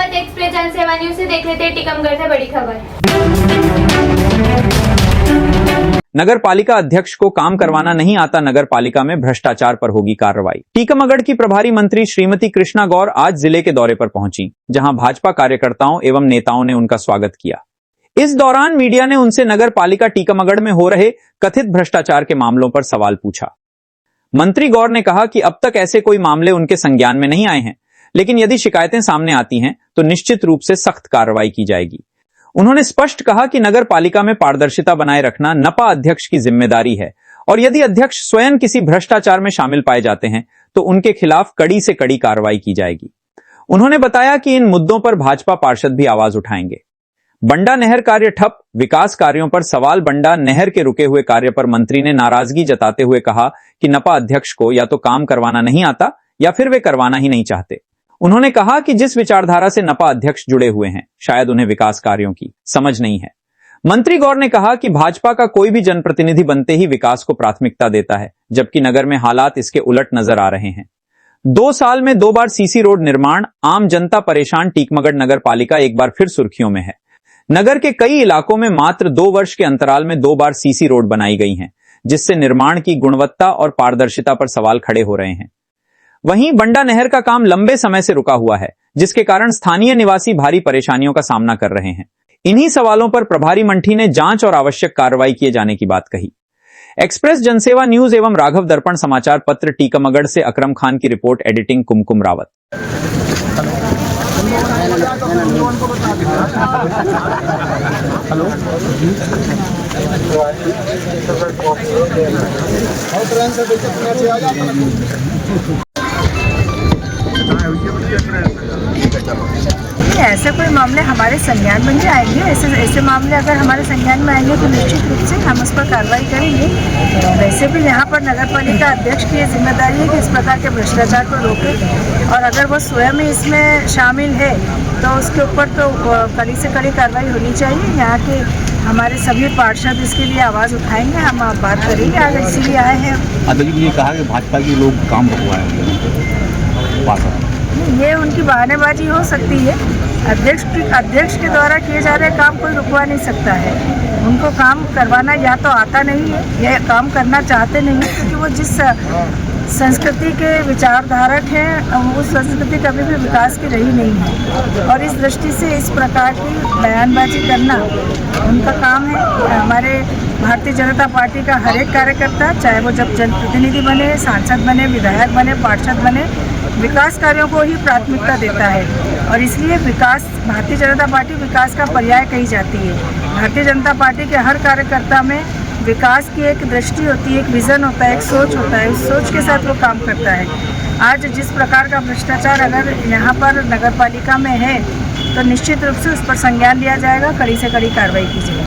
वक्त एक्सप्रेस जनसेवा न्यूज से देख लेते हैं टीकमगढ़ से बड़ी खबर। नगर पालिका अध्यक्ष को काम करवाना नहीं आता, नगर पालिका में भ्रष्टाचार पर होगी कार्रवाई। टीकमगढ़ की प्रभारी मंत्री श्रीमती कृष्णा गौर आज जिले के दौरे पर पहुंची, जहां भाजपा कार्यकर्ताओं एवं नेताओं ने उनका स्वागत किया। इस दौरान मीडिया ने उनसे नगर पालिका टीकमगढ़ में हो रहे कथित भ्रष्टाचार के मामलों पर सवाल पूछा। मंत्री गौर ने कहा कि अब तक ऐसे कोई मामले उनके संज्ञान में नहीं आए हैं, लेकिन यदि शिकायतें सामने आती हैं तो निश्चित रूप से सख्त कार्रवाई की जाएगी। उन्होंने स्पष्ट कहा कि नगर पालिका में पारदर्शिता बनाए रखना नपा अध्यक्ष की जिम्मेदारी है और यदि अध्यक्ष स्वयं किसी भ्रष्टाचार में शामिल पाए जाते हैं तो उनके खिलाफ कड़ी से कड़ी कार्रवाई की जाएगी। उन्होंने बताया कि इन मुद्दों पर भाजपा पार्षद भी आवाज उठाएंगे। बंडा नहर कार्य ठप, विकास कार्यों पर सवाल। बंडा नहर के रुके हुए कार्य पर मंत्री ने नाराजगी जताते हुए कहा कि नपा अध्यक्ष को या तो काम करवाना नहीं आता या फिर वे करवाना ही नहीं चाहते। उन्होंने कहा कि जिस विचारधारा से नपा अध्यक्ष जुड़े हुए हैं, शायद उन्हें विकास कार्यों की समझ नहीं है। मंत्री गौर ने कहा कि भाजपा का कोई भी जनप्रतिनिधि बनते ही विकास को प्राथमिकता देता है, जबकि नगर में हालात इसके उलट नजर आ रहे हैं। 2 साल में 2 बार सीसी रोड निर्माण, आम जनता परेशान। टीकमगढ़ नगर पालिका एक बार फिर सुर्खियों में है। नगर के कई इलाकों में मात्र 2 वर्ष के अंतराल में 2 बार सीसी रोड बनाई गई हैं, जिससे निर्माण की गुणवत्ता और पारदर्शिता पर सवाल खड़े हो रहे हैं। वहीं बंडा नहर का काम लंबे समय से रुका हुआ है, जिसके कारण स्थानीय निवासी भारी परेशानियों का सामना कर रहे हैं। इन्हीं सवालों पर प्रभारी मंत्री ने जांच और आवश्यक कार्रवाई किए जाने की बात कही। एक्सप्रेस जनसेवा न्यूज एवं राघव दर्पण समाचार पत्र टीकमगढ़ से अकरम खान की रिपोर्ट, एडिटिंग कुमकुम रावत। ऐसे कोई मामले हमारे संज्ञान में नहीं आएंगे। ऐसे मामले अगर हमारे संज्ञान में आएंगे तो निश्चित रूप से हम उस पर कार्रवाई करेंगे। वैसे भी यहाँ पर नगर पालिका अध्यक्ष की जिम्मेदारी है कि इस प्रकार के भ्रष्टाचार को रोके, और अगर वो स्वयं ही इसमें शामिल है तो उसके ऊपर तो कड़ी से कड़ी कार्रवाई होनी चाहिए। यहाँ के हमारे सभी पार्षद इसके लिए आवाज़ उठाएंगे, हम बात करेंगे, आगे इसीलिए आए हैं। अध्यक्ष ने कहा कि भाजपा के लोग काम रुकवाएंगे, ये उनकी बहानेबाजी हो सकती है। अध्यक्ष के द्वारा किए जा रहे काम कोई रुकवा नहीं सकता है। उनको काम करवाना या तो आता नहीं है या काम करना चाहते नहीं है, क्योंकि वो जिस संस्कृति के विचारधारक हैं उस संस्कृति कभी भी विकास की रही नहीं है, और इस दृष्टि से इस प्रकार की बयानबाजी करना उनका काम है। हमारे भारतीय जनता पार्टी का हर एक कार्यकर्ता, चाहे वो जब जनप्रतिनिधि बने, सांसद बने, विधायक बने, पार्षद बने, विकास कार्यों को ही प्राथमिकता देता है, और इसलिए भारतीय जनता पार्टी विकास का पर्याय कही जाती है। भारतीय जनता पार्टी के हर कार्यकर्ता में विकास की एक दृष्टि होती है, एक विज़न होता है, एक सोच होता है, उस सोच के साथ वो काम करता है। आज जिस प्रकार का भ्रष्टाचार अगर यहाँ पर नगर पालिका में है तो निश्चित रूप से उस पर संज्ञान लिया जाएगा, कड़ी से कड़ी कार्रवाई की जाएगी।